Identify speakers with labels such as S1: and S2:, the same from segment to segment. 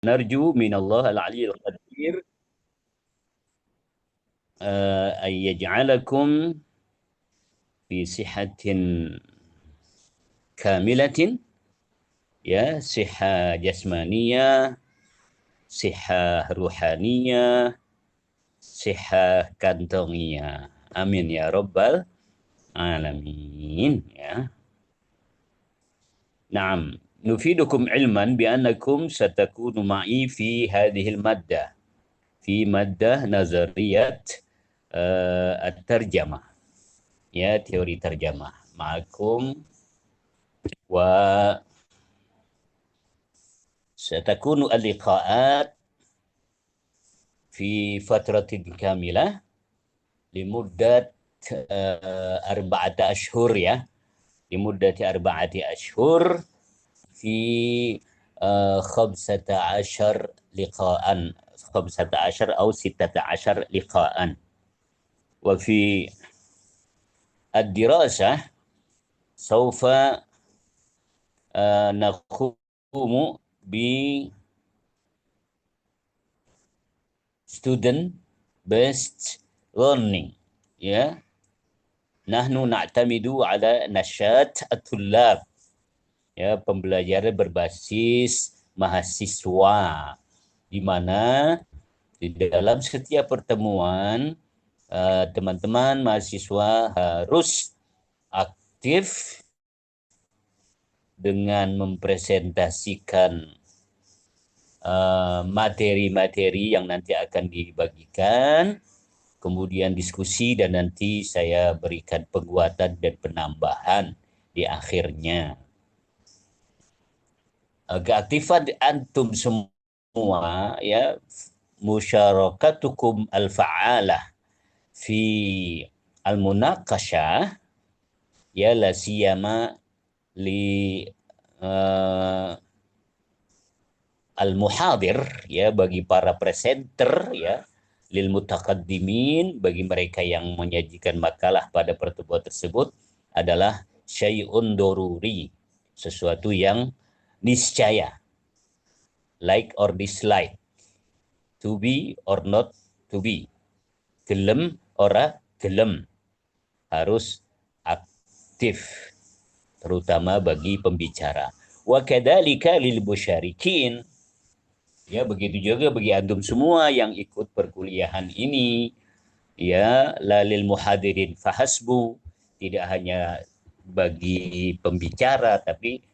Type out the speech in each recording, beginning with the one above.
S1: نرجو من الله العلي القدير أن يجعلكم في صحة كاملة، ya, صحة جسمانية، صحة روحانية، صحة kantongiyah. Amin ya rabbal alamin, ya. نعم، نفيدكم علما بأنكم ستكونوا معي في هذه المادة، في مادة نظرية الترجمة، ya, teori terjemah. Ma'akum wa satakunu al-liqa'at fi fatratin kamilah limuddat arba'ata ashhur, ya, limuddati arba'ati ashhur fi khamsata ashar liqa'an, khamsata ashar atau sittata ashar liqa'an. Wa fi ad-dirasah sawfa naqumu bi student based learning, ya. Nahnu na'tamidu ala nasyat at-tullab, ya, pembelajaran berbasis mahasiswa, di mana di dalam setiap pertemuan teman-teman mahasiswa harus aktif dengan mempresentasikan materi-materi yang nanti akan dibagikan, kemudian diskusi, dan nanti saya berikan penguatan dan penambahan di akhirnya. Keaktifan antum semua, ya, musyarakatukum al-fa'alah fi al-munaqasyah, ya, la siyama li al-muhadir, ya, bagi para presenter, ya, lil mutaqaddimin, bagi mereka yang menyajikan makalah pada pertemuan tersebut, adalah syai'un doruri, sesuatu yang niscaya, like or dislike, to be or not to be, gelem ora gelem, harus aktif, terutama bagi pembicara. Wa kadzalika lil musyarikin, ya, begitu juga bagi antum semua yang ikut perkuliahan ini, ya, lalil muhadirin fahasbu, tidak hanya bagi pembicara, tapi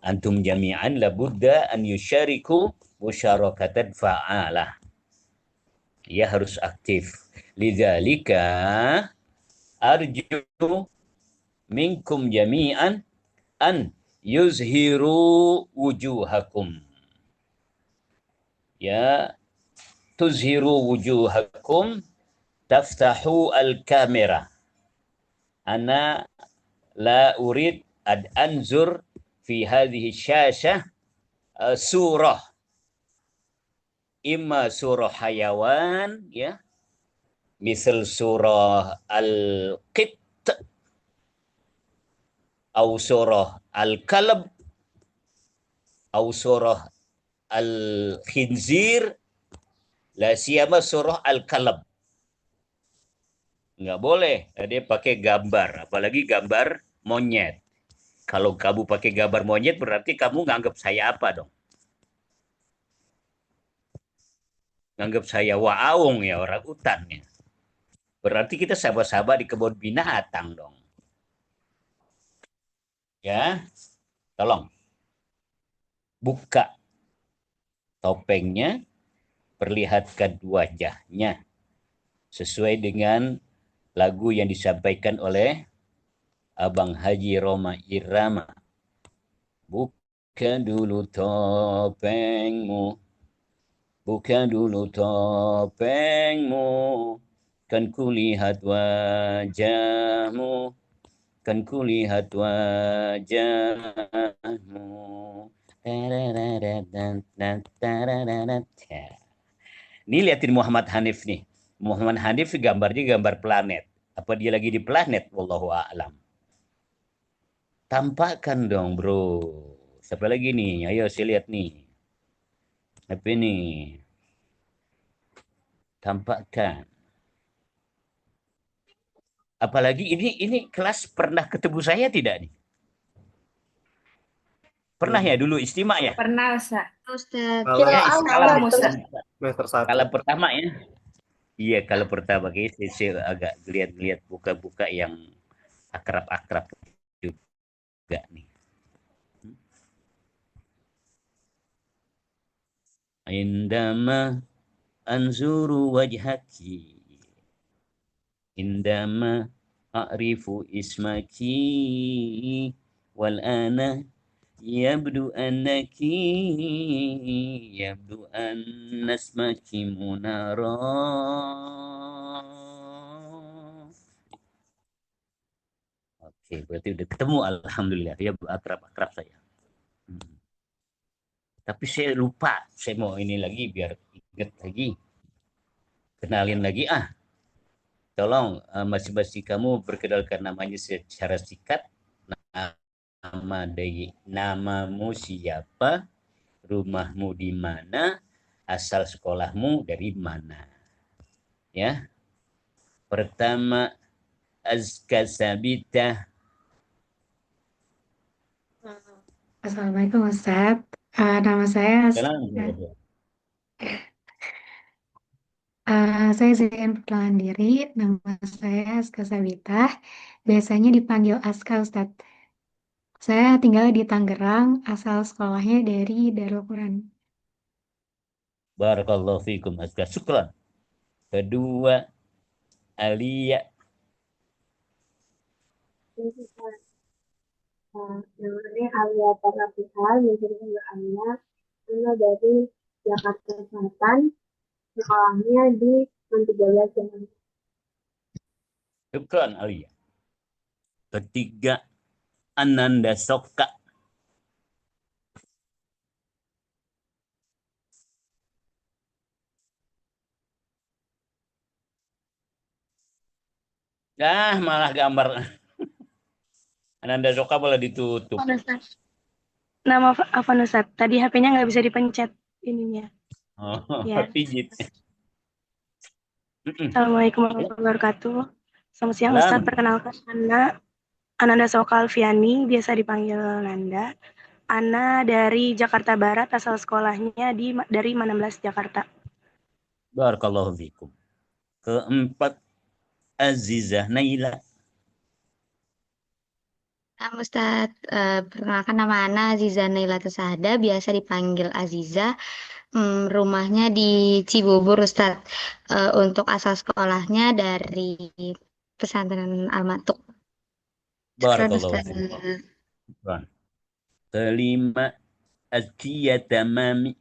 S1: antum jami'an labudda an yusyariku musyarakatan fa'alah, ya, harus aktif. Lidzalika arju minkum jami'an an yuzhiru wujuhakum, ya, tuzhiru wujuhakum, taftahu al-kamera. Ana la urid ad anzur fi hadhihi syashah surah, imma surah hayawan, ya, misal surah al-qit, atau surah al-kalb, atau surah al-khinzir, la siyama surah al-kalb. Nggak boleh dia pakai gambar, apalagi gambar monyet. Kalau kamu pakai gambar monyet, berarti kamu nganggap saya apa dong? Nganggap saya waawong, ya, orang hutan, ya. Berarti kita sama-sama di kebun binatang dong. Ya, tolong buka topengnya, perlihatkan wajahnya sesuai dengan lagu yang disampaikan oleh Abang Haji Roma Irama. Buka dulu topengmu, buka dulu topengmu, kan kulihat wajahmu, kan kulihat wajahmu. Ini liatin Muhammad Hanif nih. Muhammad Hanif gambarnya gambar planet. Apa dia lagi di planet? Wallahu a'lam. Tampakkan dong, bro. Siapa lagi nih? Ayo saya lihat nih. Apa ini? Tampakkan. Apalagi ini kelas pernah ketemu saya tidak nih? Pernah ya
S2: Hmm.
S1: dulu istimak ya?
S3: Pernah, Ustaz.
S4: Ustadz.
S2: Malah
S3: Kilo
S1: Ya skala
S3: awal,
S1: bukan
S3: Ustaz.
S2: semester satu.
S1: skala pertama ya. Iya kalau pertama kayak saya agak lihat-lihat buka-buka yang akrab-akrab juga nih. Indama anzuru wajhaki. Indama a'rifu ismaki. Wal ana yabdu annaki yabdu anna ismaki munara. Oke, berarti udah ketemu alhamdulillah. Dia akrab-akrab saya. Hmm. Tapi saya lupa, saya mau ini lagi biar ingat lagi. Kenalin lagi ah. Tolong masing-masing kamu perkenalkan namanya secara singkat. Nama dari namamu siapa, rumahmu di mana, asal sekolahmu dari mana. Ya. Pertama Azka Sabita.
S4: Assalamualaikum Ustadz. Nama saya
S1: Kenal.
S4: saya izin perkenalan diri. Nama saya Aska Sabitah. Biasanya dipanggil Aska Ustadz. Saya tinggal di Tangerang, asal sekolahnya dari Darul Quran.
S1: Barakallahu fikum Azka. Syukran. Kedua Alia.
S5: Namanya Alia Tarapihal, biasanya juga Alia. Saya dari Jakarta Selatan, sekolahnya di Mantigalas Jakarta.
S1: Syukran Alia. Ketiga Ananda Soka. Malah gambar Ananda Soka boleh ditutup.
S6: Afwan, Ustaz. Nama Afwan, Ustaz. Tadi HP-nya nggak bisa dipencet ininya.
S1: Oh,
S6: Ya.
S1: pijit.
S6: Assalamualaikum warahmatullahi wabarakatuh. Selamat siang,
S1: Salam.
S6: Ustaz. Perkenalkan, Ananda Soka Alfiani, biasa dipanggil Nanda. Ana dari Jakarta Barat, asal sekolahnya dari 16 Jakarta.
S1: Barakallahu fikum. Keempat Azizah Naila.
S4: Ustadz, perkenalkan nama Ana Aziza Naila Tusada, biasa dipanggil Aziza. Rumahnya di Cibubur Ustadz. Untuk asal sekolahnya dari pesantren Al-Matuk. Syukran
S1: Barakallahu
S4: Ustadz.
S1: fikum. Kelima Azkiyah Tamami.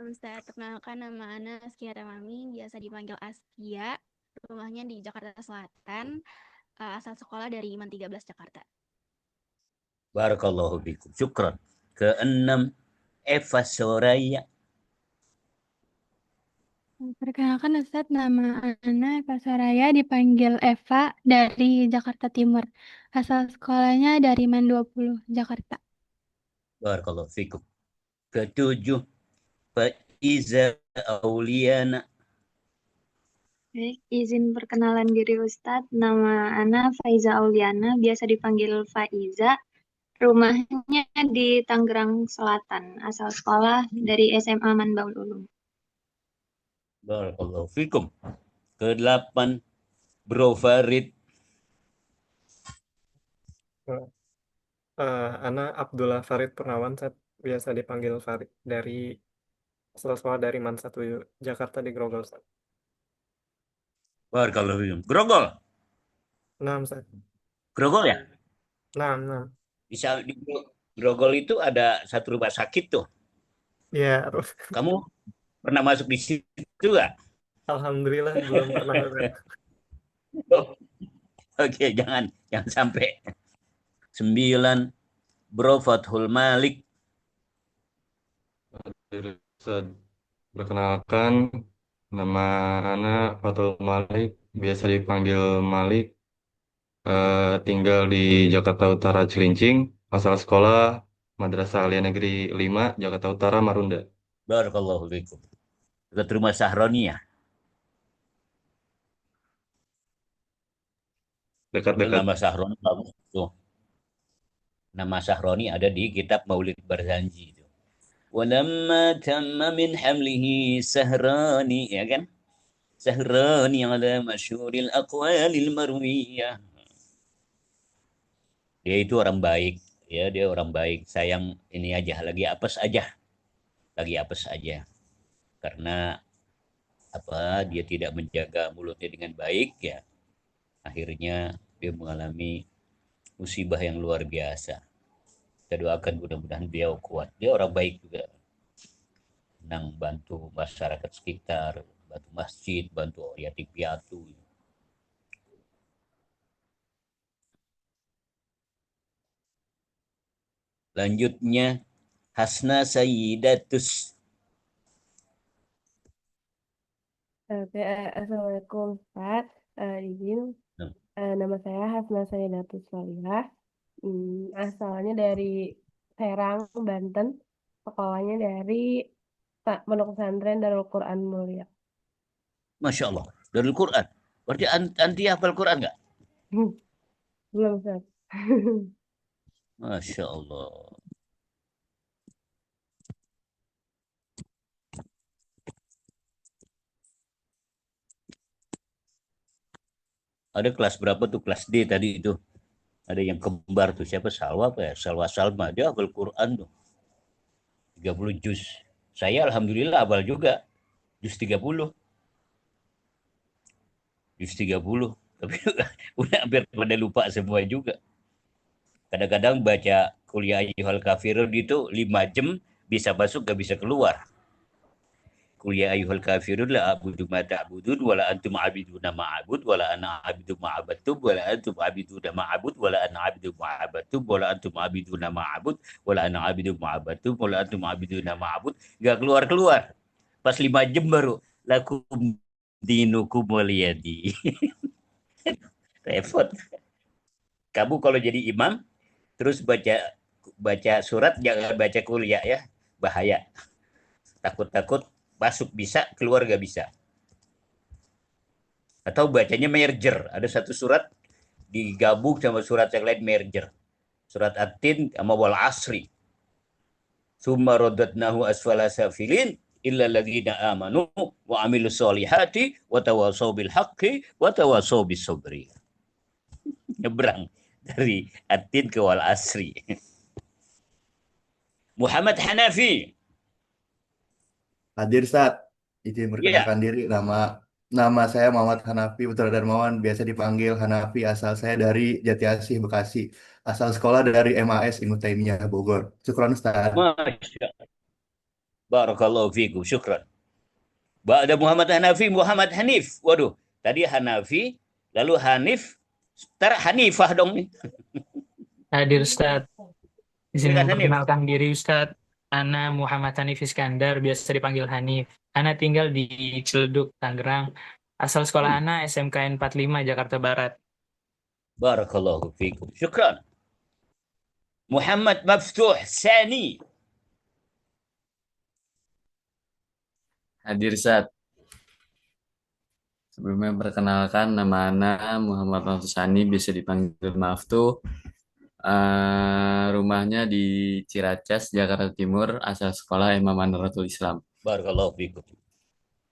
S7: Ustaz, perkenalkan nama Ana Askia Tamami, biasa dipanggil Askia. Rumahnya di Jakarta Selatan, asal sekolah dari IMAN 13 Jakarta.
S1: Barakallahu fikum. Syukran. Keenam Eva Soraya.
S8: Perkenalkan Ustadz, nama Ana Eva Soraya, dipanggil Eva dari Jakarta Timur. Asal sekolahnya dari MAN 20, Jakarta.
S1: Barakallahu fikum. Ketujuh Faiza Auliana.
S5: Baik, izin perkenalan diri Ustadz. Nama Ana Faiza Auliana, biasa dipanggil Faiza. Rumahnya di Tangerang Selatan, asal sekolah dari SMA Manbaul Ulum.
S1: Barakallahu fikum. Kedelapan Bro Farid.
S2: Ana Abdullah Farid Purnawan, saya biasa dipanggil Farid dari asal sekolah dari Man 1 Jakarta di Grogol. Ustaz.
S1: Barakallahu fikum. Grogol.
S2: Nah, Ustaz.
S1: Grogol ya?
S2: Nah.
S1: Bisa di Grogol itu ada satu rumah sakit tuh.
S2: Ya,
S1: Kamu pernah masuk di situ nggak?
S2: alhamdulillah belum pernah.
S1: Oke, jangan sampai. 9 Bro Fathul Malik.
S9: Ustaz, perkenalkan, nama Ana Fatul Malik, biasa dipanggil Malik, tinggal di Jakarta Utara Cilincing, asal sekolah Madrasah Alia Negeri 5, Jakarta Utara, Marunda.
S1: Barakallahu fikum. Dekat rumah Sahroni ya.
S9: Dekat-dekat.
S1: Nama Sahroni bagus tuh. Nama Sahroni ada di kitab Maulid Barzanji itu. Walamma tamma min hamlihi sahrani, ya kan? Sahrani ala masyhuril aqwalil marwiyah. Dia itu orang baik, ya dia orang baik. Sayang ini aja lagi apes aja. Lagi apes aja. Karena apa? Dia tidak menjaga mulutnya dengan baik ya. Akhirnya dia mengalami musibah yang luar biasa. Kita doakan mudah-mudahan beliau kuat. Dia orang baik juga. Senang bantu masyarakat sekitar, bantu masjid, bantu yatim piatu. Lanjutnya Hasna Sayyidatus.
S3: Oke, Assalamualaikum Ustaz. Izin, nama saya Hasna Sayyidatus Solihah. Asalnya dari Serang, Banten. Sekolahnya dari Pondok Pesantren Darul Quran Mulia.
S1: Masya Allah, Darul Quran. Berarti anti hafal Quran nggak?
S3: Belum, Ustaz.
S1: Masya Allah. Ada kelas berapa tuh? Kelas D tadi itu. Ada yang kembar tuh. Siapa? Salwa apa ya? Salwa Salma. Dia hafal Quran tuh. 30 juz. Saya alhamdulillah hafal juga. Juz 30. Juz 30. Tapi udah hampir pada lupa semua juga. Kadang-kadang baca kuliah ayyuhal kafirun itu 5 jam bisa masuk gak bisa keluar. Kuliah ayyuhal kafirun la a'budu ma ta'budun wala antum 'abiduna ma a'bud wala ana 'abidu ma 'abadtum wala antum 'abiduna ma a'bud wala ana 'abidu ma 'abadtum wala antum 'abiduna ma a'bud wala ana 'abidu ma 'abadtum wala antum 'abiduna ma a'bud. Gak keluar-keluar. Pas 5 jam baru lakum dinukum waliyadi. Repot. Kamu kalau jadi imam terus baca surat jangan baca kuliah ya, bahaya. Takut-takut masuk bisa, keluar gak bisa. Atau bacanya merger, ada satu surat digabung sama surat yang lain merger. Surat At-Tin sama Wal Asri. Summa radadnahu asfala safilin illa alladziina amanu wa 'amilus solihati wa tawassaw bil haqqi wa tawassaw bis sabri. Nyebrang dari At-Tin ke Wal Asri. Muhammad Hanafi.
S10: Hadir Ustaz, izin perkenalkan diri. Nama saya Muhammad Hanafi Putra Darmawan, biasa dipanggil Hanafi. Asal saya dari Jati Asih, Bekasi. Asal sekolah dari MAS Ibnu Taimiyah, Bogor. Syukran Ustaz.
S1: Masya Allah. Barakallahu fikum, syukran. Ba'da Muhammad Hanafi, Muhammad Hanif. Waduh, tadi Hanafi, lalu Hanif, ntar Hanifah dong nih.
S11: Hadir Ustaz. Izin
S1: Silakan, Hanif.
S11: memperkenalkan diri Ustaz. Ana Muhammad Hanif Iskandar, biasa dipanggil Hanif. Ana tinggal di Ciledug, Tangerang. Asal sekolah Ana SMKN 45, Jakarta Barat.
S1: Barakallahu fikum, syukran. Muhammad Maftuh Sani.
S12: Hadir Ustaz. Sebelumnya perkenalkan nama Ana Muhammad Maftuh Sani, bisa dipanggil Maftuh. Rumahnya di Ciracas, Jakarta Timur, asal sekolah Imam Manaratul Islam.
S1: Barakallahu fikum.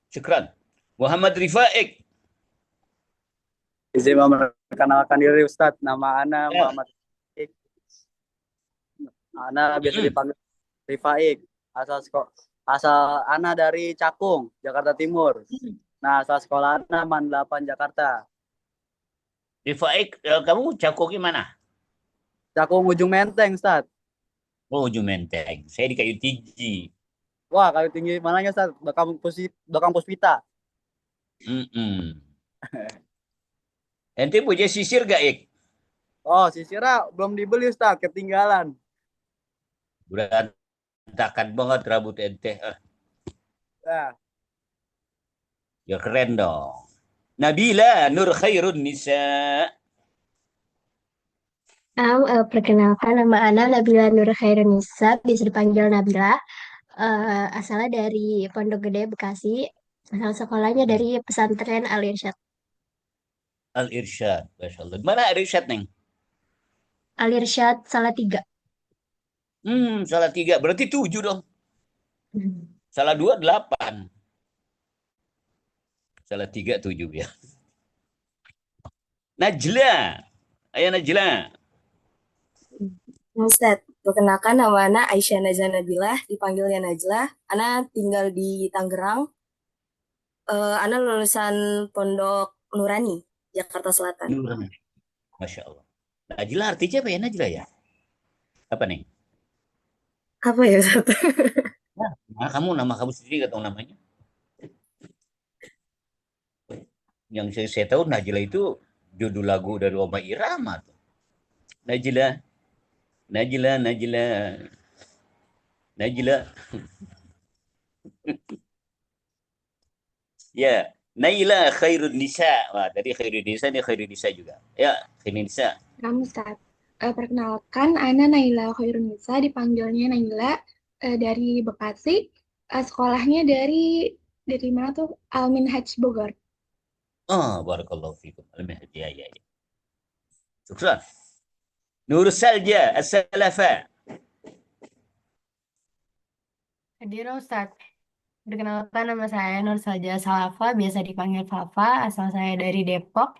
S1: Syukran. Muhammad Rifaik.
S13: Izin memperkenalkan diri Ustadz, nama Ana Muhammad Rifaik. Ana biasa dipanggil Rifaik. Asal Ana dari Cakung, Jakarta Timur. Nah, asal sekolah Ana Man 8 Jakarta.
S1: Rifaik, kamu Cakung gimana?
S13: Cakung Ujung Menteng, Ustadz.
S1: Oh, Ujung Menteng. Saya di Kayu Tinggi.
S13: Wah, Kayu Tinggi mananya, Ustadz? Belakang Puspita.
S1: Ente punya sisir gak, Ik?
S13: Oh, sisirnya belum dibeli, Ustadz. Ketinggalan.
S1: Berantakan banget rambut ente. Ya keren dong. Nabila Nur Khairun Nisa.
S14: Perkenalkan nama Ana Nabila Nur Khairunisa, bisa dipanggil Nabila. Asalnya dari Pondok Gede, Bekasi. Asal sekolahnya dari pesantren Al Irsyad.
S1: Al-Irsyad, Masya Allah. Mana Al-Irsyad, Neng?
S14: Al Irsyad Salatiga.
S1: Salah 3. Berarti 7 dong. Salah 2, 8. Salah 3, 7 ya. Najla. Ayo Najla.
S15: Ustadz, perkenalkan nama Ana Aisyah Najla Nabilah, dipanggilnya Najla. Ana tinggal di Tangerang. Ana lulusan Pondok Nurani, Jakarta Selatan.
S1: Nurani. Masya Allah. Najla artinya apa ya Najla ya? Apa nih?
S15: Apa ya Ustadz?
S1: Nama kamu sendiri gak tahu namanya? Yang saya tahu Najla itu judul lagu dari Rhoma Irama tuh. Najla. Ya, Naila Khairun Nisa. Wah, tadi Khairun Nisa, ini Khairun Nisa juga. Ya, Khairun Nisa.
S16: Kamu Ustaz. Perkenalkan, Ana Naila Khairunisa, dipanggilnya Naila, dari Bekasi. Sekolahnya dari mana tuh? Al-Minhaj Bogor.
S1: Barakallahu fikum. Ya. Syukran. Nur Salja As-Salafa.
S3: Hadir Ustadz. Perkenalkan nama saya Nur Salja Salafa, biasa dipanggil Fafa, asal saya dari Depok.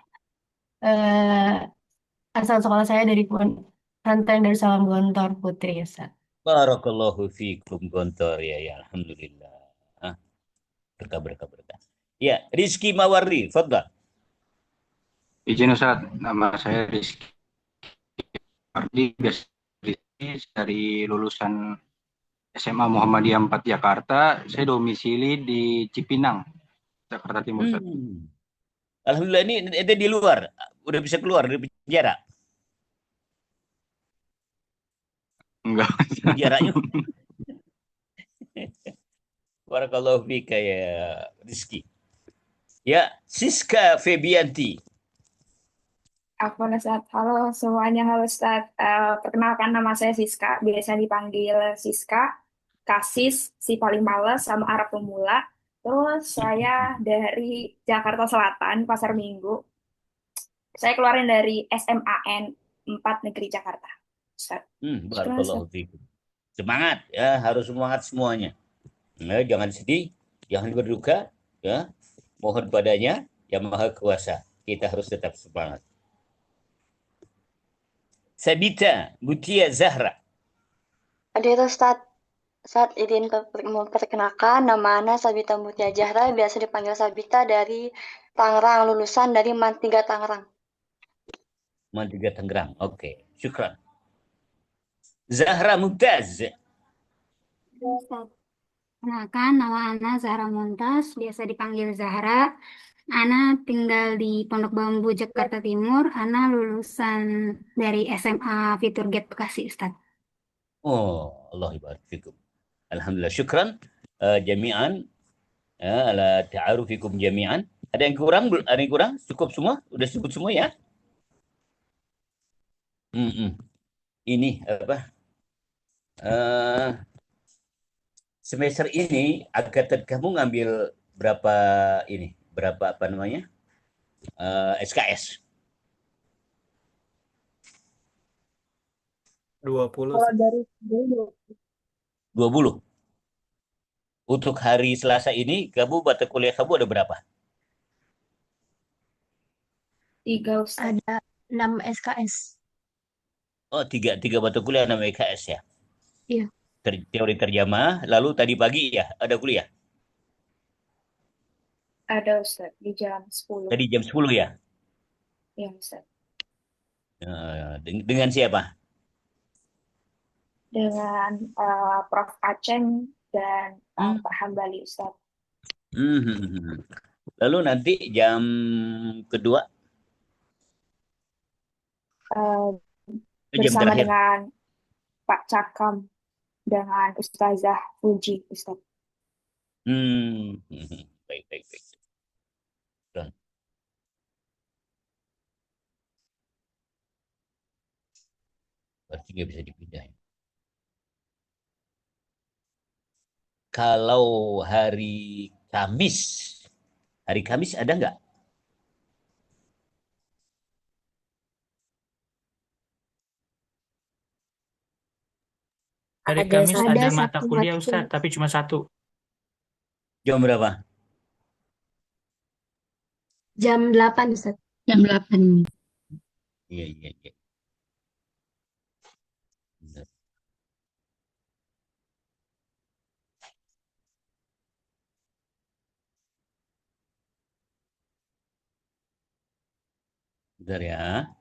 S3: Asal sekolah saya dari Pesantren Darussalam Gontor Putri, Ustadz.
S1: Barakallahu fikum Gontor ya, alhamdulillah. Berkah. Ya, Rizky Mawardi, fadhal.
S17: Izin Ustaz, nama saya Rizky Mawardi, biasa dari lulusan SMA Muhammadiyah 4 Jakarta. Saya domisili di Cipinang, Jakarta Timur.
S1: Alhamdulillah, ini ada di luar, udah bisa keluar dari penjara.
S17: Enggak.
S1: Penjaranya. Barakallahu fika ya Rizky. Ya, Siska Febianti.
S18: Aku Ustaz. Halo semuanya, halo Ustaz. Perkenalkan nama saya Siska, biasa dipanggil Siska, Kasis, si paling males sama Arab pemula. Terus saya dari Jakarta Selatan, Pasar Minggu. Saya keluarin dari SMAN 4 Negeri Jakarta. Ustaz.
S1: Barakallahu fikum. Semangat ya, harus semangat semuanya. Nah, jangan sedih, jangan berduka ya. Mohon padanya yang Maha Kuasa. Kita harus tetap semangat. Sabita Mutia Zahra.
S19: Hadir Ustaz. Saat izin memperkenalkan, nama Ana Sabita Mutia Zahra, biasa dipanggil Sabita, dari Tangerang, lulusan dari MAN 3 Tangerang.
S1: MAN 3 Tangerang. Oke, syukran. Zahra Mumtaz.
S20: Ustaz. Kenalkan, nama Ana Zahra Mumtaz, biasa dipanggil Zahra. Ana tinggal di Pondok Bambu, Jakarta Timur. Ana lulusan dari SMA Fiturgate Bekasi, Ustaz.
S1: Allah ibarik fikum. Alhamdulillah, syukran jami'an ala ta'arufikum jami'an. Ada yang kurang? Ada yang kurang? Cukup semua? Udah cukup semua ya? Ini apa? Semester ini kamu ngambil berapa ini? Berapa apa namanya? SKS?
S2: 20.
S18: Kalau dari
S1: 20. Untuk hari Selasa ini, kamu mata kuliah kamu ada berapa?
S18: 3 Ustaz.
S14: Ada 6 SKS.
S1: Oh, 3 mata kuliah 6 SKS ya?
S14: Iya.
S1: Teori terjemah, lalu tadi pagi ya ada kuliah?
S18: Ada Ustaz, di jam 10.
S1: Tadi jam 10 ya?
S18: Iya Ustaz.
S1: Dengan siapa?
S18: Dengan Prof. Aceng dan Pak Hambali Ustaz.
S1: Lalu nanti jam kedua?
S18: Bersama dengan Pak Cakam dengan Ustazah Fuji Ustaz.
S1: Baik. Berarti nggak bisa dipindah. Kalau Kamis, hari Kamis ada nggak?
S11: Hari
S15: Ada
S11: Kamis
S15: satu.
S11: ada
S14: Ada
S11: mata
S14: satu
S11: kuliah
S14: matkul.
S11: Ustadz, tapi cuma satu.
S1: Jam berapa?
S14: Jam 8, Ustaz.
S20: Jam 8.
S1: Iya, iya, iya. Benar. Bentar ya.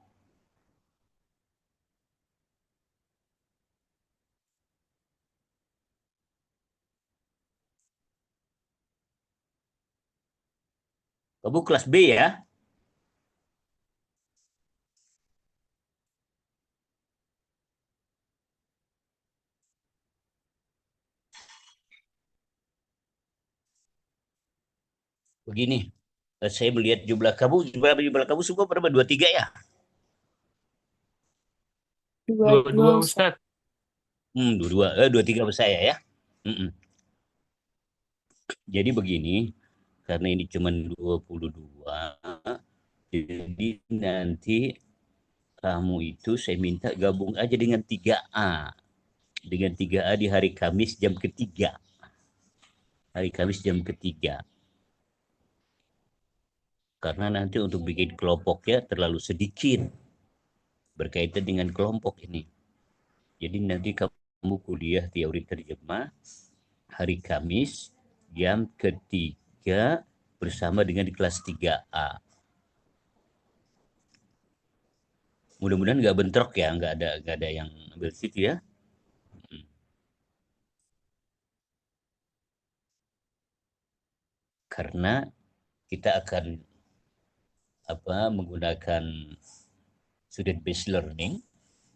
S1: Kamu kelas B ya? Begini, saya melihat jumlah kamu semua berapa? 23 ya?
S11: Dua-dua Ustadz.
S1: Dua-dua. 23 sama saya ya. Mm-mm. Jadi begini, karena ini cuma 22, jadi nanti kamu itu saya minta gabung aja dengan 3A. Dengan 3A di hari Kamis jam ketiga. Hari Kamis jam ketiga. Karena nanti untuk bikin kelompoknya terlalu sedikit. Berkaitan dengan kelompok ini. Jadi nanti kamu kuliah teori terjemah hari Kamis jam ketiga bersama dengan di kelas 3A. Mudah-mudahan nggak bentrok ya, nggak ada yang ambil situ ya. Karena kita akan menggunakan student based learning,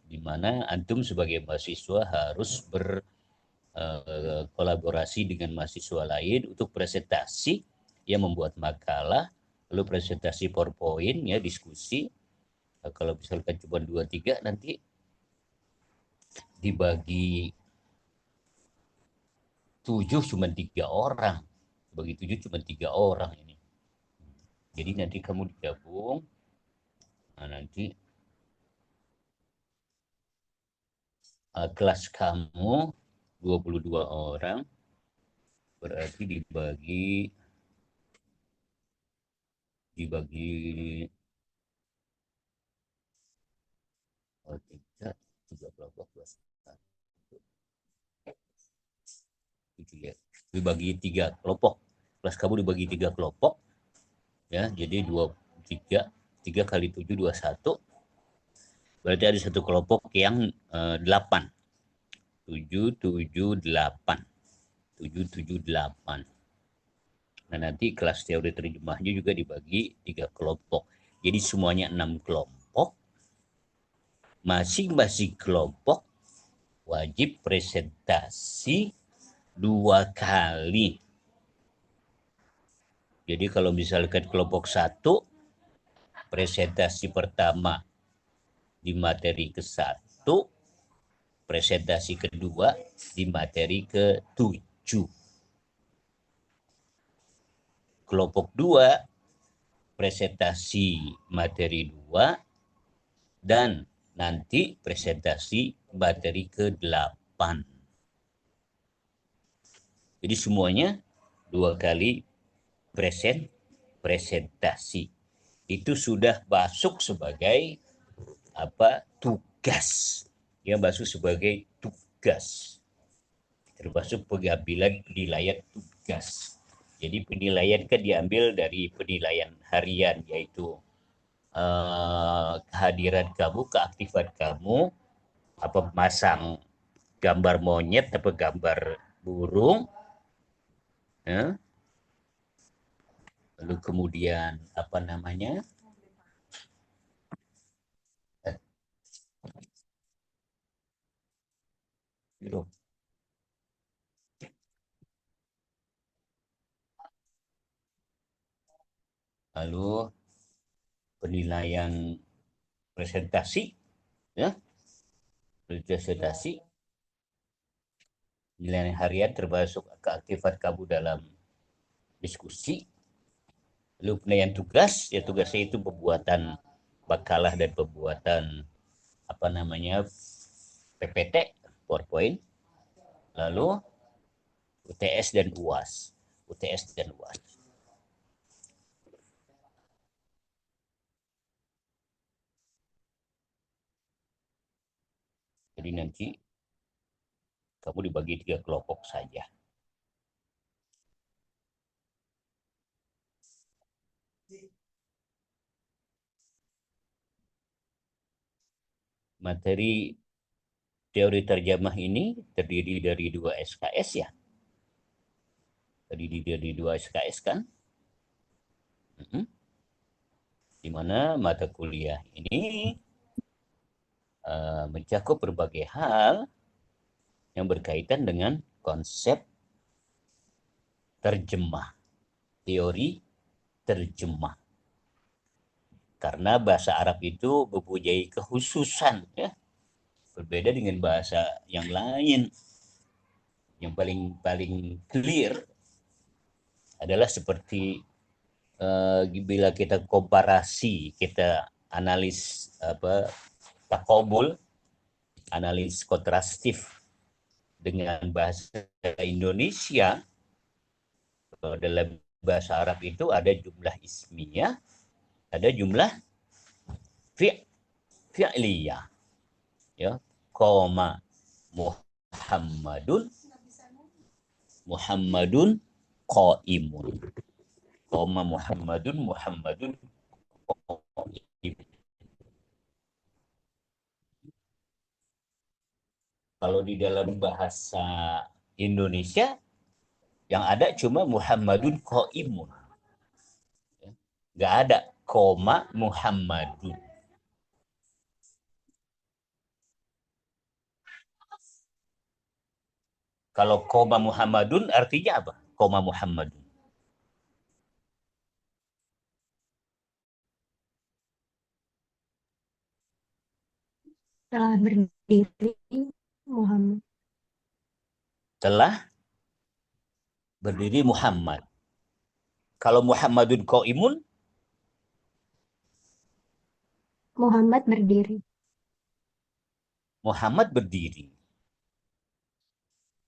S1: di mana antum sebagai mahasiswa harus berkolaborasi dengan mahasiswa lain untuk presentasi, yang membuat makalah, lalu presentasi PowerPoint ya, diskusi. Kalau misalkan cuma 2-3 nanti dibagi 7 cuma 3 orang. Bagi 7 cuma 3 orang ini. Jadi nanti kamu digabung. Nah, nanti kelas kamu 22 orang. Berarti dibagi 3 kelompok, 7 ya. Dibagi 3 kelompok. Kelas kamu dibagi 3 kelompok. Ya, jadi 3 kali 7 21. Berarti ada satu kelompok yang 8. 7 7 8. 7 7 8. Nah, nanti kelas teori terjemahnya juga dibagi 3 kelompok. Jadi semuanya 6 kelompok. Masing-masing kelompok wajib presentasi 2 kali. Jadi kalau misalkan kelompok 1, presentasi pertama di materi ke-1, presentasi kedua di materi ke-7. Kelompok 2, presentasi materi 2, dan nanti presentasi materi ke-8. Jadi semuanya 2 kali presentasi. Itu sudah masuk sebagai tugas. Yang masuk sebagai tugas. Termasuk pengambilan penilaian tugas. Jadi penilaian kan diambil dari penilaian harian, yaitu kehadiran kamu, keaktifan kamu, masang gambar monyet atau gambar burung, ya. Lalu kemudian lalu penilaian presentasi, ya, presentasi, nilai harian termasuk keaktifan kamu dalam diskusi. Lalu penilaian tugas, ya tugasnya itu pembuatan makalah dan pembuatan PPT, PowerPoint. Lalu UTS dan UAS. Jadi nanti kamu dibagi 3 kelompok saja. Materi teori terjemah ini terdiri dari 2 SKS ya. Terdiri dari 2 SKS kan? Di mana mata kuliah ini mencakup berbagai hal yang berkaitan dengan konsep terjemah, teori terjemah. Karena bahasa Arab itu mempunyai kekhususan ya, berbeda dengan bahasa yang lain. Yang paling clear adalah seperti bila kita komparasi, kita analis takobul, analis kontrastif dengan bahasa Indonesia. Dalam bahasa Arab itu ada jumlah ismiyah, ada jumlah fi'liyah. Ya, qoma Muhammadun qaimun. Qoma Muhammadun qaim. Kalau di dalam bahasa Indonesia yang ada cuma Muhammadun qaimun. Nggak ada koma Muhammadun. Kalau koma Muhammadun artinya apa? Koma Muhammadun.
S4: Telah berdiri Muhammad.
S1: Telah berdiri Muhammad. Kalau Muhammadun qaimun,
S4: Muhammad berdiri.
S1: Muhammad berdiri.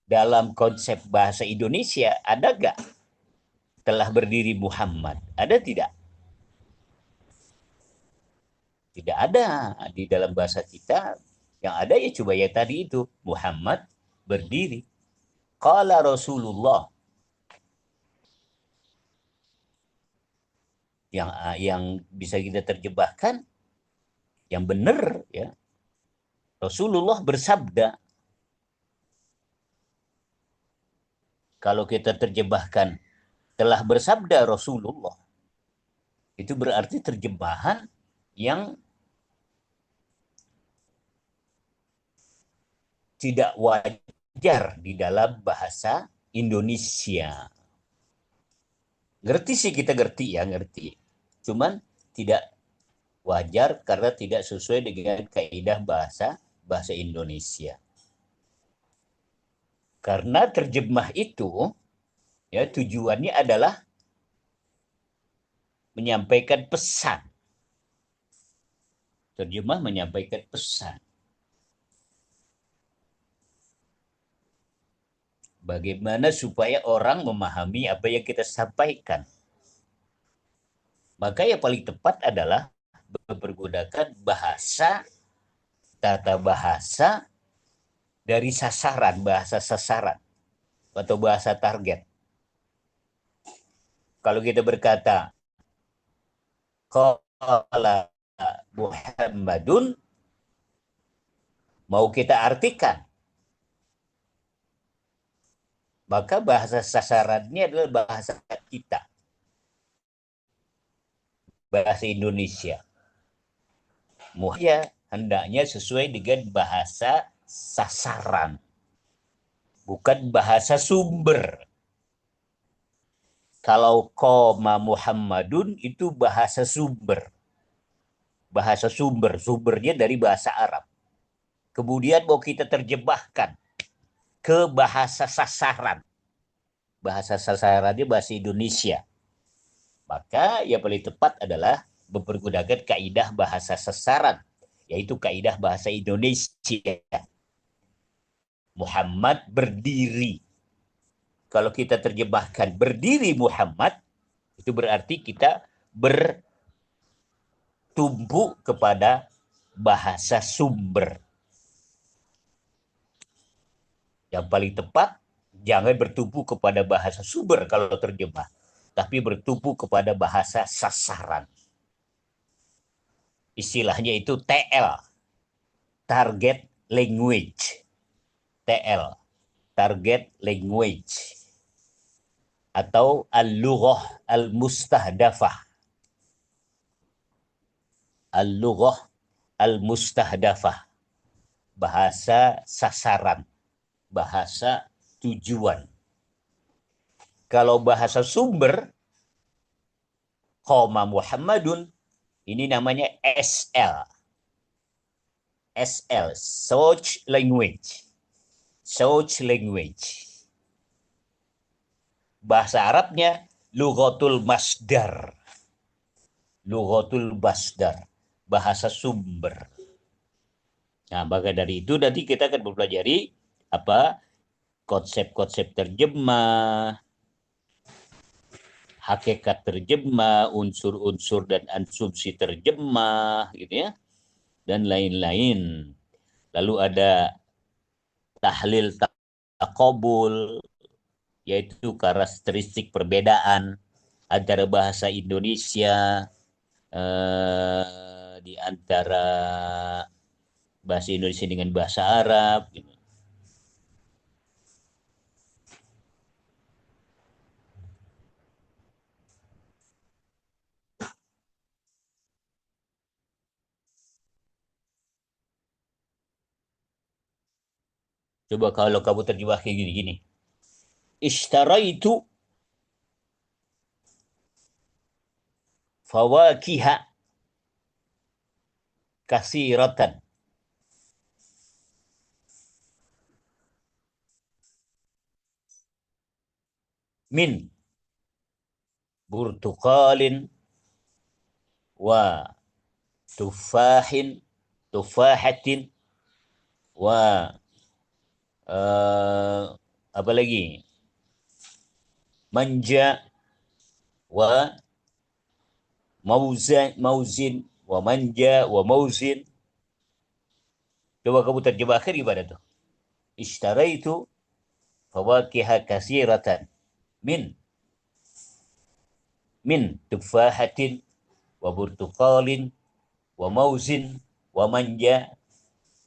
S1: Dalam konsep bahasa Indonesia ada gak telah berdiri Muhammad? Ada tidak? Tidak ada. Di dalam bahasa kita yang ada ya coba ya tadi itu Muhammad berdiri. Qala Rasulullah. Yang bisa kita terjemahkan yang benar ya. Rasulullah bersabda. Kalau kita terjemahkan telah bersabda Rasulullah, itu berarti terjemahan yang tidak wajar di dalam bahasa Indonesia. Ngerti sih kita ngerti. Cuman tidak wajar karena tidak sesuai dengan kaidah bahasa Indonesia. Karena terjemah itu ya tujuannya adalah menyampaikan pesan. Terjemah menyampaikan pesan. Bagaimana supaya orang memahami apa yang kita sampaikan. Maka yang paling tepat adalah mempergunakan tata bahasa dari bahasa sasaran atau bahasa target. Kalau kita berkata qala Muhammadun, mau kita artikan, maka bahasa sasarannya adalah bahasa kita, bahasa Indonesia. Muhya hendaknya sesuai dengan bahasa sasaran, bukan bahasa sumber. Kalau qoma Muhammadun itu bahasa sumber. Bahasa sumbernya dari bahasa Arab. kemudian mau kita terjemahkan ke bahasa sasaran. Bahasa sasarannya bahasa Indonesia. Maka yang paling tepat adalah mempergunakan kaidah bahasa sasaran, yaitu kaidah bahasa Indonesia. Muhammad berdiri. Kalau kita terjemahkan berdiri Muhammad, itu berarti kita bertumpu kepada bahasa sumber. Yang paling tepat, jangan bertumpu kepada bahasa sumber kalau terjemah, tapi bertumpu kepada bahasa sasaran. Istilahnya itu TL, target language. TL, target language. Atau al-lughah al-mustahdafah. Al-lughah al-mustahdafah. Bahasa sasaran. Bahasa tujuan. Kalau bahasa sumber, qoma Muhammadun, ini namanya SL. SL, search language. Search language. Bahasa Arabnya lughatul masdar. Lughatul masdar, bahasa sumber. Nah, maka dari itu nanti kita akan mempelajari apa konsep-konsep terjemah, hakikat terjemah, unsur-unsur dan asumsi terjemah, gitu ya, dan lain-lain. Lalu ada tahlil taqabul, yaitu karakteristik perbedaan antara bahasa Indonesia di antara bahasa Indonesia dengan bahasa Arab. Gitu. Coba kalau kamu terjemah kayak gini-gini. Ishtaraitu fawakiha kasiratan. Min burtuqalin wa tufahatin wa apa lagi? Manja wa mauzin wa manja wa mauzin. Coba kamu terjemahkan gimana tuh? Ishtaraitu fawakiha kasiratan min tufahatin wa burtuqalin wa mauzin wa manja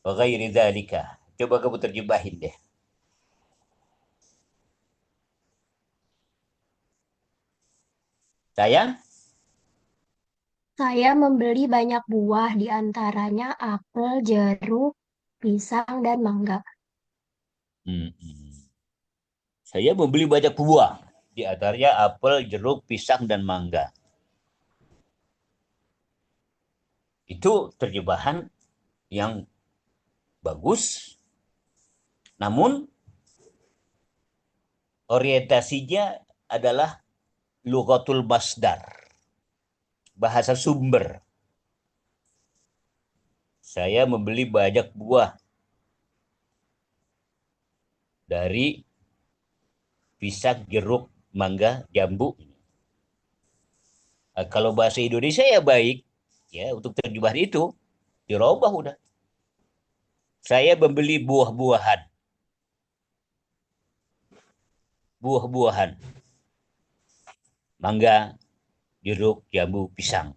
S1: wa ghairi dzalika. Coba kamu terjemahin deh.
S14: Saya membeli banyak buah, di antaranya apel, jeruk, pisang, dan mangga.
S1: Saya membeli banyak buah, di antaranya apel, jeruk, pisang, dan mangga. Itu terjemahan yang bagus, namun orientasinya adalah lughatul masdar, bahasa sumber. Saya membeli banyak buah dari pisang, jeruk, mangga, jambu. Kalau bahasa Indonesia ya baik, ya untuk terjemahan itu dirubah udah. Saya membeli buah-buahan. Buah-buahan. Mangga, jeruk, jambu, pisang.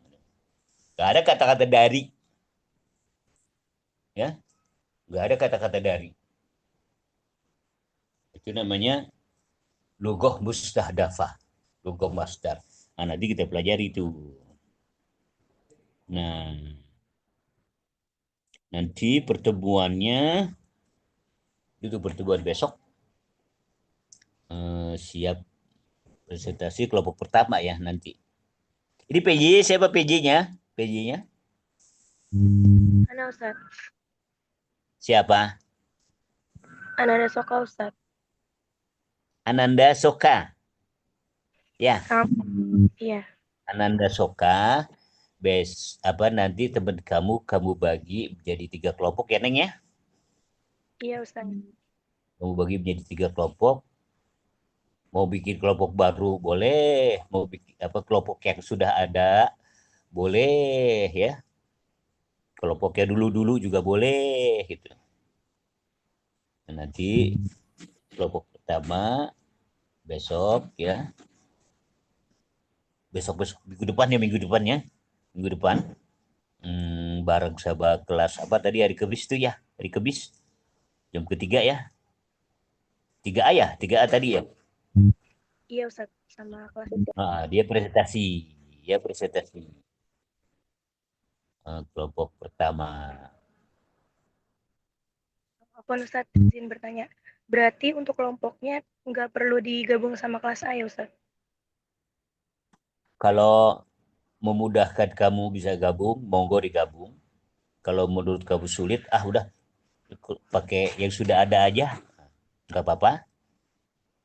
S1: Gak ada kata-kata dari. Ya. Gak ada kata-kata dari. Itu namanya lughah mustahdafah. Lughah masdar. Nah, nanti kita pelajari itu. Nah, nanti pertemuannya itu pertemuan besok. Siap presentasi kelompok pertama ya nanti. Ini PJ siapa PJ-nya? PJ-nya?
S6: Mana Ustaz?
S1: Siapa?
S6: Ananda Soka, Ustadz.
S1: Ananda Soka. Ya.
S6: Iya.
S1: Ananda Soka. Nanti teman kamu bagi menjadi 3 kelompok ya, Neng ya?
S6: Iya, Ustadz.
S1: Kamu bagi menjadi 3 kelompok. Mau bikin kelompok baru boleh, mau bikin kelompok yang sudah ada boleh ya. Kelompoknya dulu juga boleh gitu. Nah, nanti kelompok pertama besok ya. Besok minggu depan ya. Minggu depan. Bareng sama kelas tadi hari Kamis tuh ya. Hari Kamis. Jam ketiga ya. 3A ya? 3A tadi ya?
S6: Iya, Ustadz. Sama kelas itu.
S1: Dia presentasi. Kelompok pertama.
S6: Apa Ustadz izin bertanya? Berarti untuk kelompoknya nggak perlu digabung sama kelas A ya Ustadz?
S1: Kalau memudahkan kamu bisa gabung, monggo digabung. Kalau menurut kamu sulit, udah pakai yang sudah ada aja, nggak apa-apa.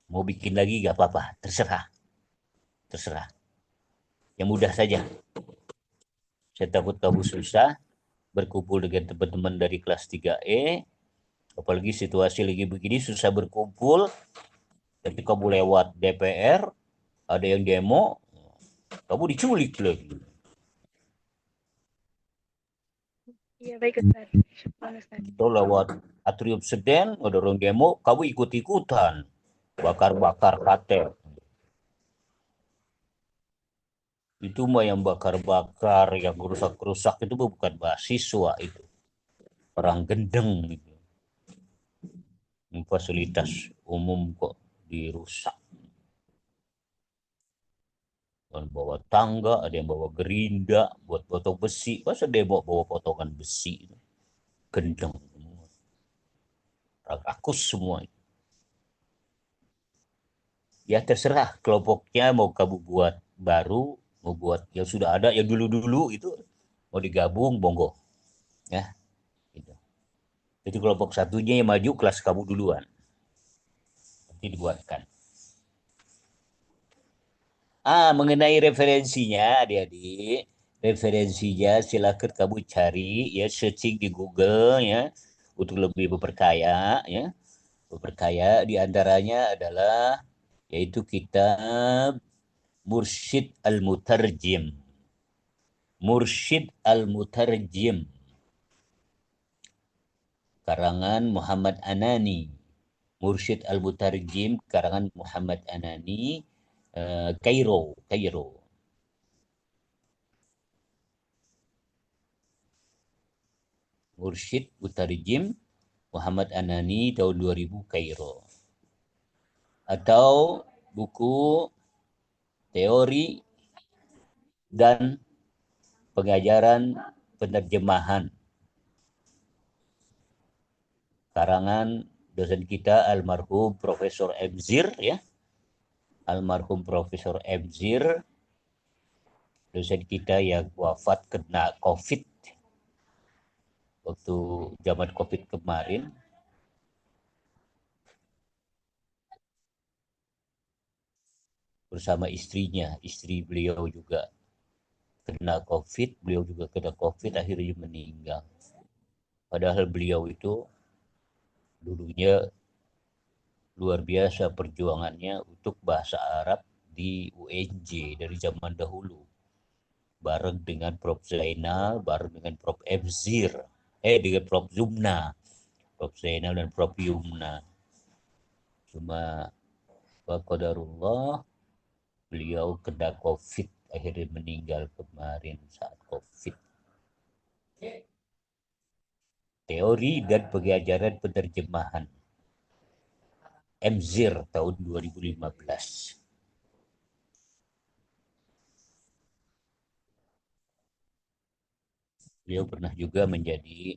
S1: Mau bikin lagi nggak apa-apa, terserah. Yang mudah saja. Saya takut kamu susah berkumpul dengan teman-teman dari kelas 3E, apalagi situasi lagi begini susah berkumpul. Tapi kamu lewat DPR, ada yang demo, kamu diculik lagi.
S6: Iya baik Ustaz.
S1: Itu lewat Atrium Seden, ada orang demo, kamu ikut-ikutan. Bakar-bakar KT. Itu mah yang bakar-bakar, yang rusak-rusak itu bukan mahasiswa itu. Orang gendeng itu. Fasilitas umum kok dirusak. Ada bawa tangga, ada yang bawa gerinda buat potong besi. Masa demo bawa potongan besi? Gendeng semua. Rakus semua. Ya terserah kelompoknya mau kamu buat baru, mau buat yang sudah ada, yang dulu-dulu itu mau digabung, monggo. Ya. Gitu. Jadi kelompok satunya yang maju kelas kamu duluan. Nanti dibuatkan. Mengenai referensinya adik-adik, referensinya silakan kamu cari ya, searching di Google ya untuk lebih memperkaya ya. Memperkaya diantaranya adalah yaitu kitab Mursyid Al-Mutarjim. Mursyid Al-Mutarjim. Karangan Muhammad Anani. Mursyid Al-Mutarjim karangan Muhammad Anani, Kairo. Mursyid Mutarjim Muhammad Anani tahun 2000 Kairo. Atau buku teori dan pengajaran penerjemahan karangan dosen kita almarhum Profesor Emzir ya. Almarhum Profesor Emzir, dosen kita yang wafat kena COVID waktu zaman COVID kemarin. Bersama istrinya, istri beliau juga kena COVID, beliau juga kena COVID, akhirnya meninggal. Padahal beliau itu dulunya luar biasa perjuangannya untuk bahasa Arab di UNJ dari zaman dahulu. Bareng dengan Prof. Zainal, bareng dengan Prof. Emzir, dengan Prof. Zumna. Prof. Zainal dan Prof. Yumna. Cuma qadarullah beliau kena COVID, akhirnya meninggal kemarin saat COVID. Teori dan pengajaran penerjemahan Emzir tahun 2015. Beliau pernah juga menjadi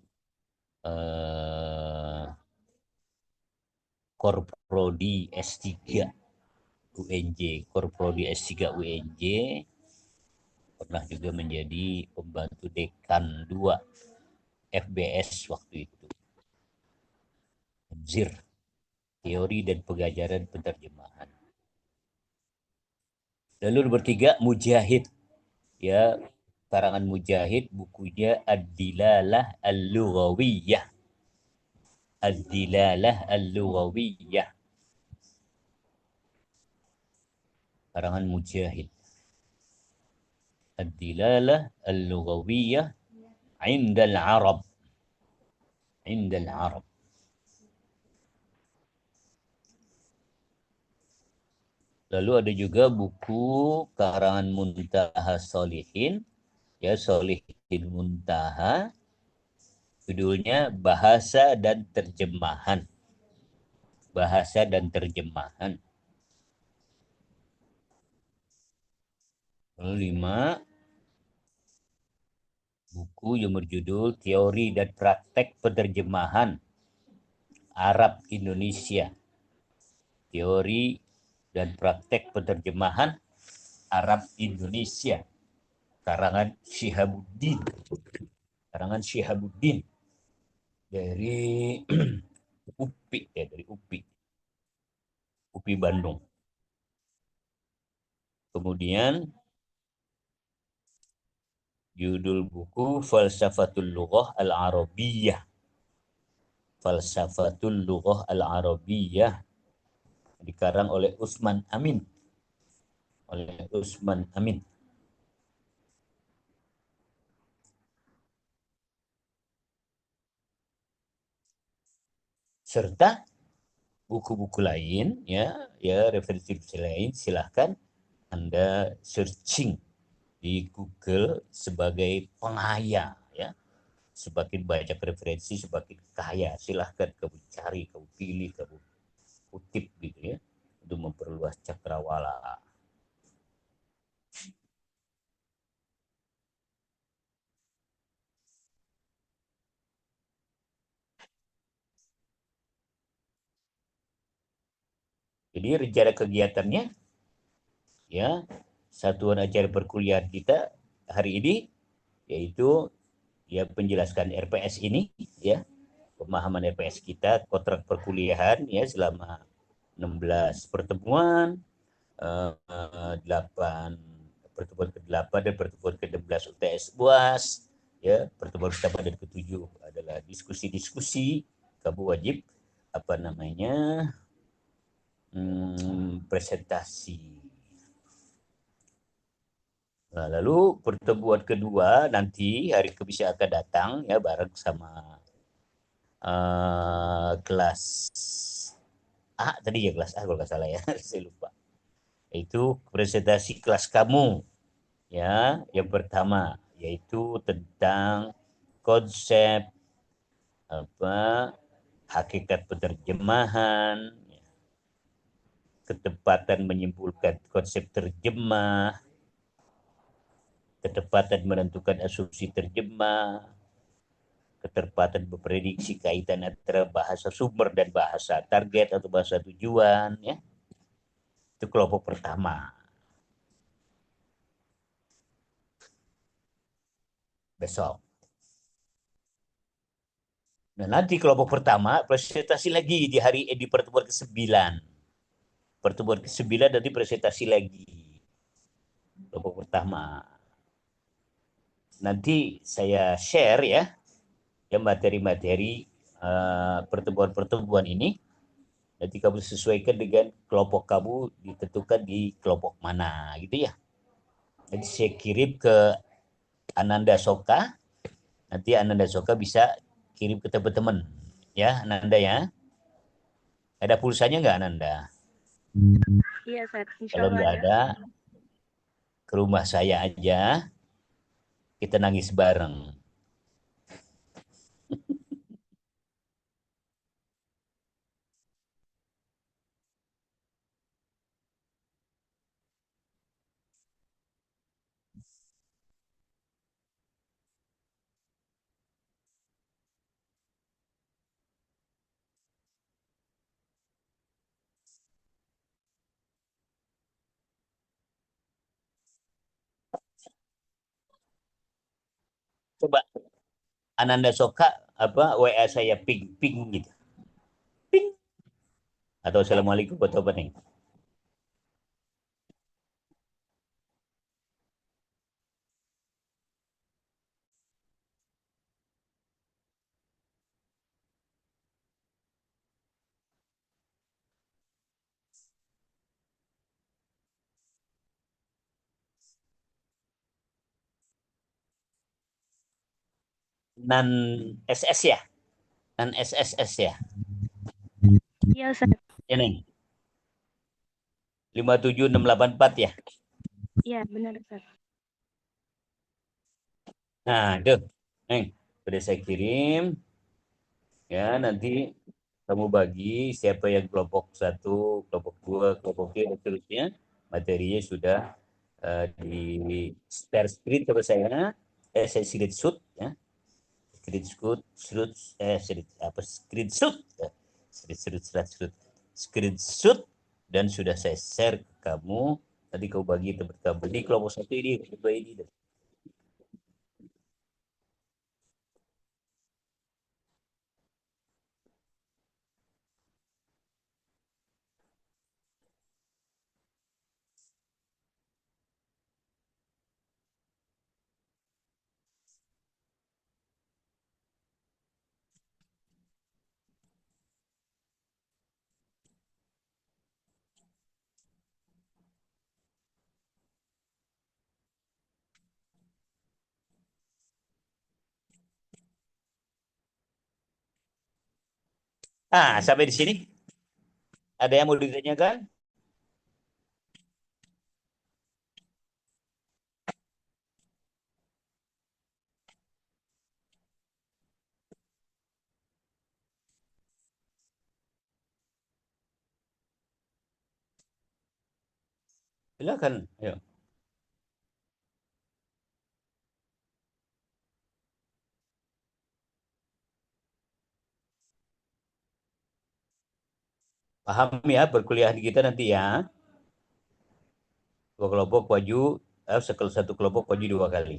S1: Korprodi S3 UNJ, Korprodi S3 UNJ, pernah juga menjadi pembantu dekan 2 FBS waktu itu. Tabzir, teori dan pengajaran penerjemahan. Lalu nomor 3, Mujahid. Ya, karangan Mujahid, bukunya Ad-Dilalah Al-Lughawiyah. Ad-Dilalah Al-Lughawiyah. Karangan Mujahid. Ad-Dilalah Al-Lughawiyah Inda al-Arab. Inda al-Arab. Lalu ada juga buku karangan Muntaha Sholihin, ya, Sholihin Muntaha, judulnya Bahasa dan Terjemahan. Bahasa dan Terjemahan. Lalu 5, buku yang berjudul Teori dan Praktek Penerjemahan Arab Indonesia. Teori dan Praktek Penerjemahan Arab Indonesia. Karangan Syihabuddin. Karangan Syihabuddin dari UPI, ya, dari UPI. UPI Bandung. Kemudian judul buku Falsafatul Lughah Al-Arabiyyah. Falsafatul Lughah Al-Arabiyyah, dikarang oleh Usman Amin. Oleh Usman Amin. Serta buku-buku lain, ya referensi lain, silahkan Anda searching di Google sebagai penghayal, ya. Semakin banyak referensi, semakin kaya. Silahkan kamu cari, kamu pilih, kamu kutip gitu ya, untuk memperluas cakrawala. Jadi rencana kegiatannya, ya, satuan acara perkuliahan kita hari ini yaitu ya penjelaskan RPS ini, ya, pemahaman RPS kita, kontrak perkuliahan, ya, selama 16 pertemuan, 8 pertemuan ke-8 dan pertemuan ke-16 UTS UAS, ya, pertemuan pertama dan ke-7 adalah diskusi-diskusi. Kamu wajib apa namanya presentasi. Nah, lalu pertemuan kedua nanti hari Kamis yang akan datang, ya, bareng sama kelas A tadi, ya, kelas A kalau nggak salah, ya. Saya lupa. Itu presentasi kelas kamu, ya, yang pertama yaitu tentang konsep apa hakikat penerjemahan, ketepatan menyimpulkan konsep terjemah, ketepatan menentukan asumsi terjemah, ketepatan memprediksi kaitan antara bahasa sumber dan bahasa target atau bahasa tujuan, ya. Itu kelompok pertama. Besok. Nah, nanti kelompok pertama presentasi lagi di pertemuan ke-9. Pertemuan ke-9 nanti presentasi lagi. Kelompok pertama. Nanti saya share, ya materi-materi pertemuan-pertemuan ini. Nanti kamu sesuaikan dengan kelompok kamu, ditentukan di kelompok mana, gitu ya. Jadi saya kirim ke Ananda Soka. Nanti Ananda Soka bisa kirim ke teman-teman, ya, Ananda, ya. Ada pulsanya nggak, Ananda?
S6: Iya, Ustaz.
S1: Kalau
S6: Insyaallah
S1: nggak ada, ke rumah saya aja, kita nangis bareng. Coba Ananda Soka WA saya ping gitu. Atau assalamualaikum atau apa nih? Non SS ya? Non SSS ya?
S6: Iya, Ustaz.
S1: Ini 57684 ya?
S6: Iya, benar, Ustaz.
S1: Nah, itu. Neng, sudah saya kirim. Ya, nanti kamu bagi siapa yang kelompok 1, kelompok 2, kelompok 3, dan seterusnya. Materinya sudah di share screen terus saya screenshot ya. Screenshot dan sudah saya share ke kamu. Tadi kau bagi teman kamu di kelompok 1 ini, kedua ini. Sampai di sini ada yang mau ditanyakan? Silakan. Ayo. Paham ya perkuliahan kita nanti ya. Dua kelompok waju, satu kelompok waju 2 kali.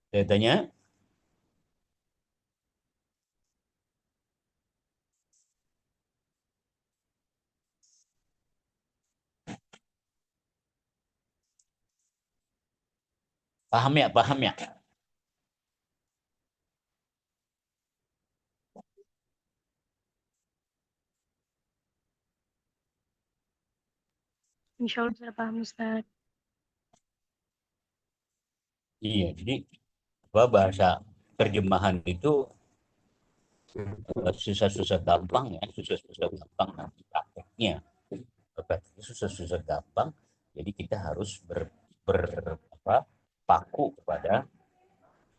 S1: Saya tanya, paham ya, paham ya?
S6: Insya Allah sudah paham, Ustaz.
S1: Iya, jadi bahasa terjemahan itu susah-susah gampang ya, susah-susah gampang nanti prakteknya. Prakteknya susah-susah gampang, jadi kita harus paku kepada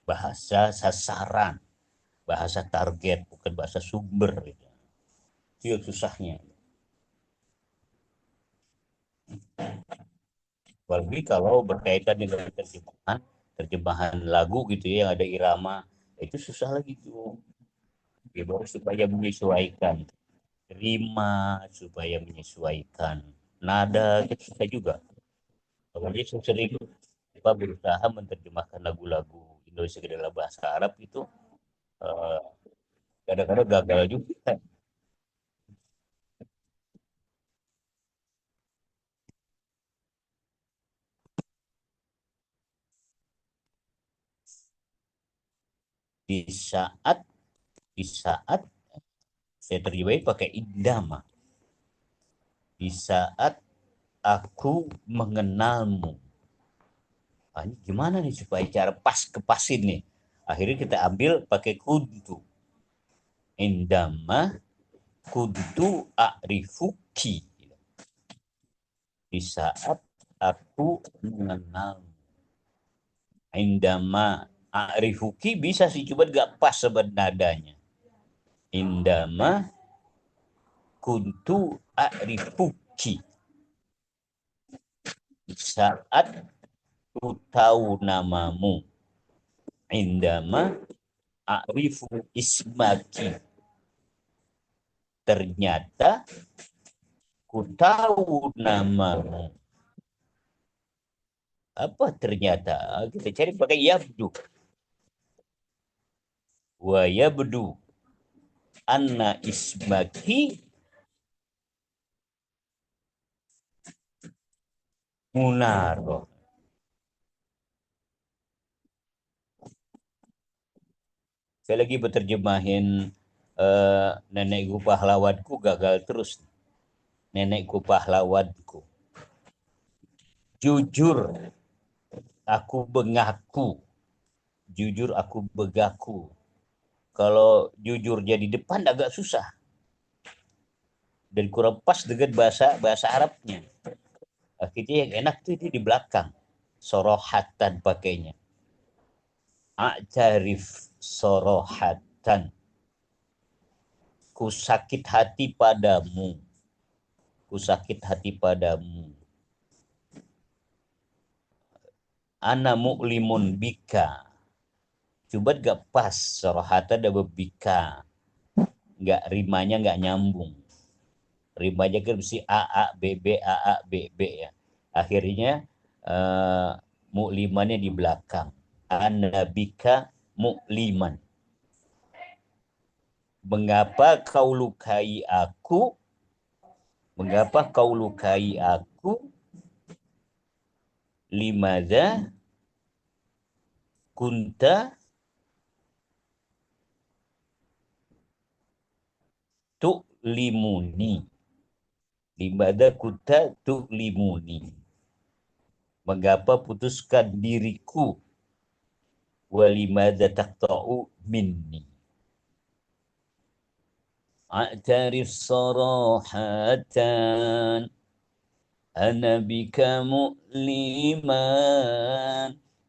S1: bahasa sasaran, bahasa target, bukan bahasa sumber. Gitu. Itu susahnya. Apalagi kalau berkaitan dengan terjemahan lagu gitu ya, yang ada irama, itu susah lagi tuh. Ya, baru supaya menyesuaikan rima, supaya menyesuaikan nada, itu susah juga. Apalagi sering berusaha menerjemahkan lagu-lagu Indonesia ke dalam bahasa Arab itu kadang-kadang gagal juga. Di saat saya terjemahin pakai indama. Di saat aku mengenalmu. Ini gimana nih supaya cara pas kepasin nih? Akhirnya kita ambil pakai kuntu. Indama kuntu a'rifuki. Di saat aku mengenal. Indama a'rifuki bisa sih, coba gak pas sebenarnya. Indama kuntu a'rifuki. Saat ku tahu namamu. Indama a'rifu ismaki. Ternyata ku tahu namamu. Apa ternyata? Kita cari pakai yabdu. Wa yabdu anna ismaki munaro. Saya lagi berterjemahin nenekku pahlawanku gagal terus. Nenekku pahlawanku. Jujur aku mengaku. Jujur aku begaku. Kalau jujur jadi depan agak susah. Dan kurang pas dengan bahasa Arabnya. Akhirnya yang enak tuh di belakang. Sorohatan pakainya. A'tarif sorohatan. Ku sakit hati padamu. Ku sakit hati padamu. Ana mu'limun bika. Coba gak pas. Sorohatan ada bika. Gak, rimanya gak nyambung. Rimanya kan mesti A, B, B, A, B, B ya. Akhirnya mu'limannya di belakang. Ana bika mu'liman. Mengapa kau lukai aku? Mengapa kau lukai aku? Limadha kunta tu'limuni. Limadha kunta tu'limuni. Mengapa putuskan diriku? Walimadha taqta'u minni. A'tarif sarahatan. Ana bika mu'liman.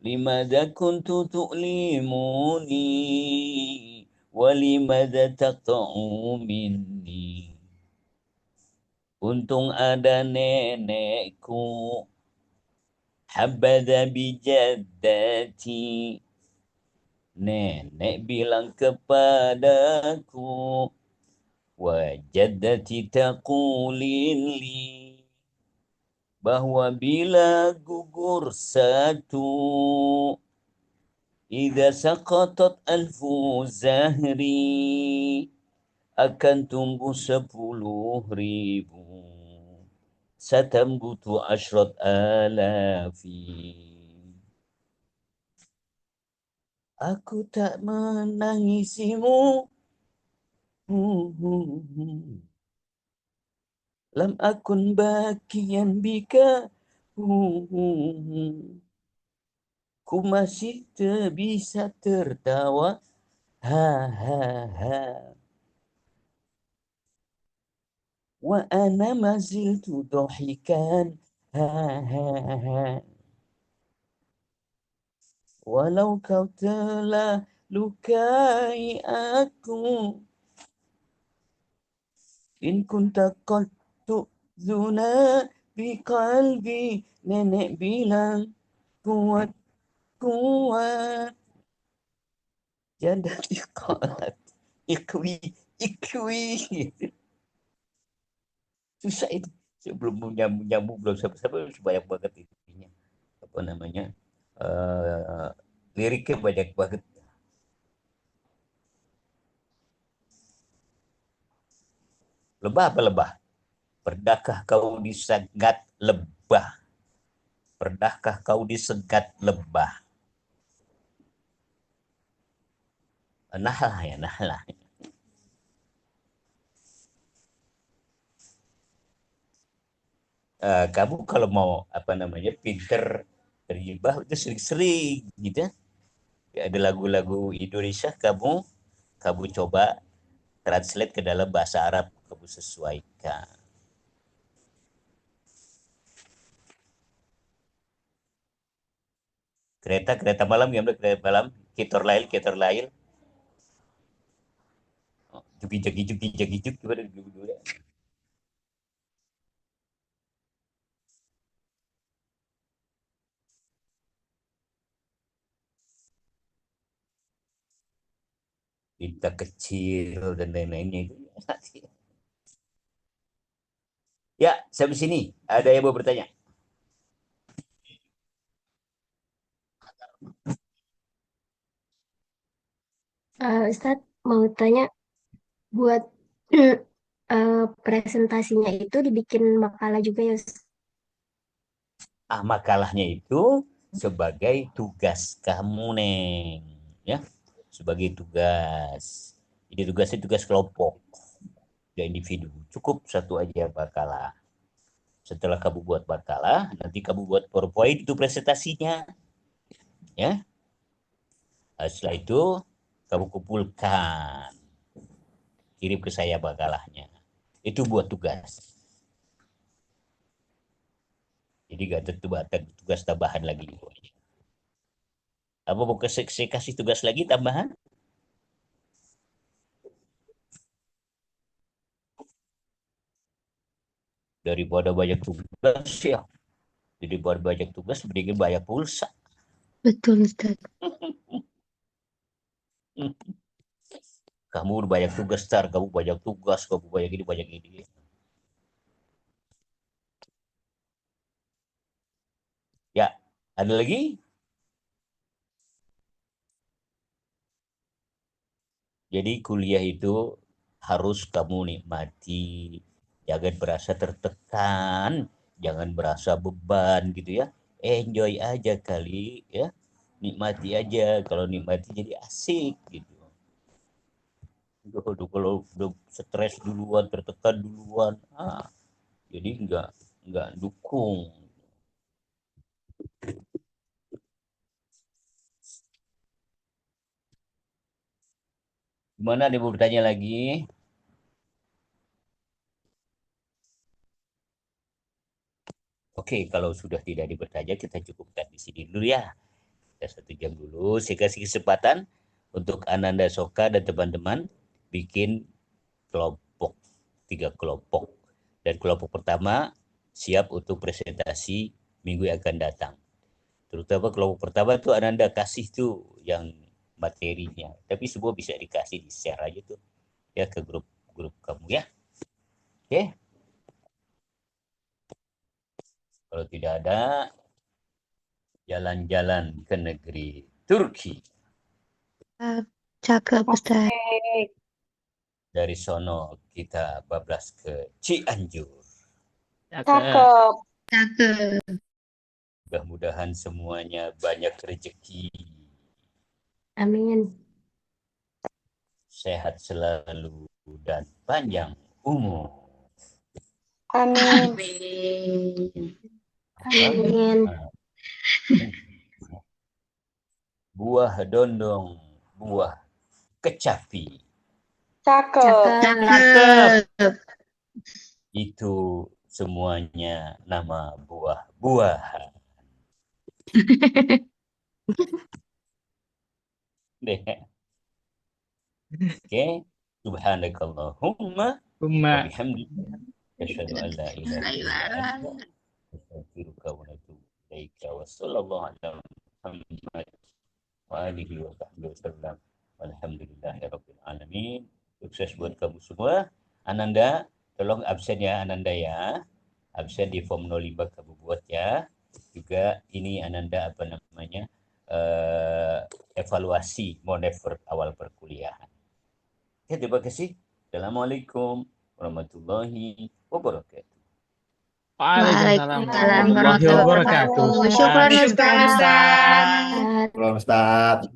S1: Limadha kuntu tu'limuni. Walimadha taqta'u minni. Untung ada nenekku. Habadha bijaddati. Nenek bilang kepadaku. Wajaddati taqulin li. Bahwa bila gugur satu. Idza saqatat alfu zahri. Akan tumbuh 10.000. Satambutu 10,000. Aku tak menangisimu. Lam akun bakian bika. Ku masih bisa tertawa. Ha ha ha. Wa ana maziltu dohikan. Ha ha ha. Walau kau telah lukai aku. In kunta qattu zuna biqalbi. Nenek bilang kuat. Jadi qalat. Ikwi. Susah itu. Sebelum nyambung belum sampai banyak banget intinya. Apa namanya? Liriknya banyak banget. Lebah apa lebah? Pernahkah kau disengat lebah? Pernahkah kau disengat lebah? Nahlah ya, nahlah. Kamu kalau mau apa namanya pinter terjebak itu sering-sering gitu ya. Ada lagu-lagu Indonesia kamu coba translate ke dalam bahasa Arab, kamu sesuaikan. Kereta malam, gimana kereta malam? Kitor lail. Juki-juki, gimana dulu ya? Kita kecil dan lain-lainnya itu. Ya, sampai sini. Ada yang mau bertanya?
S14: Ustadz mau tanya, buat presentasinya itu dibikin makalah juga ya, Ustadz?
S1: Makalahnya itu sebagai tugas kamu, Neng. Ya, sebagai tugas. Jadi tugasnya tugas kelompok. Ya individu. Cukup satu aja makalah. Setelah kamu buat makalah, nanti kamu buat PowerPoint itu presentasinya. Ya. Setelah itu kamu kumpulkan. Kirim ke saya makalahnya. Itu buat tugas. Jadi gak tentu tugas tambahan lagi. Apa mau saya kasih tugas lagi tambahan? Daripada banyak tugas ya. Daripada banyak tugas, mendingan banyak pulsa.
S14: Betul, Ustaz.
S1: Kamu banyak tugas, kamu banyak tugas, kamu banyak ini. Ya, ada lagi? Jadi kuliah itu harus kamu nikmati, jangan berasa tertekan, jangan berasa beban gitu ya. Enjoy aja kali ya, nikmati aja. Kalau nikmati jadi asik gitu. Kalau udah stres duluan, tertekan duluan, jadi nggak dukung. Gimana, ada mau bertanya lagi? Oke, kalau sudah tidak ada bertanya, kita cukupkan di sini dulu ya. Kita 1 jam dulu. Saya kasih kesempatan untuk Ananda Soka dan teman-teman bikin kelompok, 3 kelompok. Dan kelompok pertama siap untuk presentasi minggu yang akan datang. Terutama kelompok pertama tuh Ananda kasih tuh yang materinya. Tapi semua bisa dikasih, di-share aja tuh ya ke grup kamu ya. Oke. Kalau tidak ada, jalan-jalan ke negeri Turki.
S14: Cakep, Ustaz.
S1: Dari sono kita bablas ke Cianjur.
S14: Cakep.
S1: Mudah-mudahan semuanya banyak rezeki.
S14: Amin.
S1: Sehat selalu dan panjang umur.
S14: Amin. Amin.
S1: Buah dondong, buah kecapi.
S14: Cakep.
S1: Itu semuanya nama buah-buahan. Oke, subhanakallahumma wa bihamdika asyhadu an la ilaha illa anta astaghfiruka wa atubu ilaika wa sallallahu ala Muhammad wa alihi wa sahbihi wasallam. Walhamdulillahirabbil alamin. Sukses buat kamu semua. Ananda, tolong absen ya Ananda ya. Absen di form 05 kamu buat ya. Juga ini Ananda apa namanya? Evaluasi monever awal perkuliahan. Oke, terima kasih. Assalamualaikum warahmatullahi wabarakatuh.
S11: Waalaikumsalam warahmatullahi wabarakatuh.
S14: Syukran,
S11: Ustaz.
S10: Ustaz.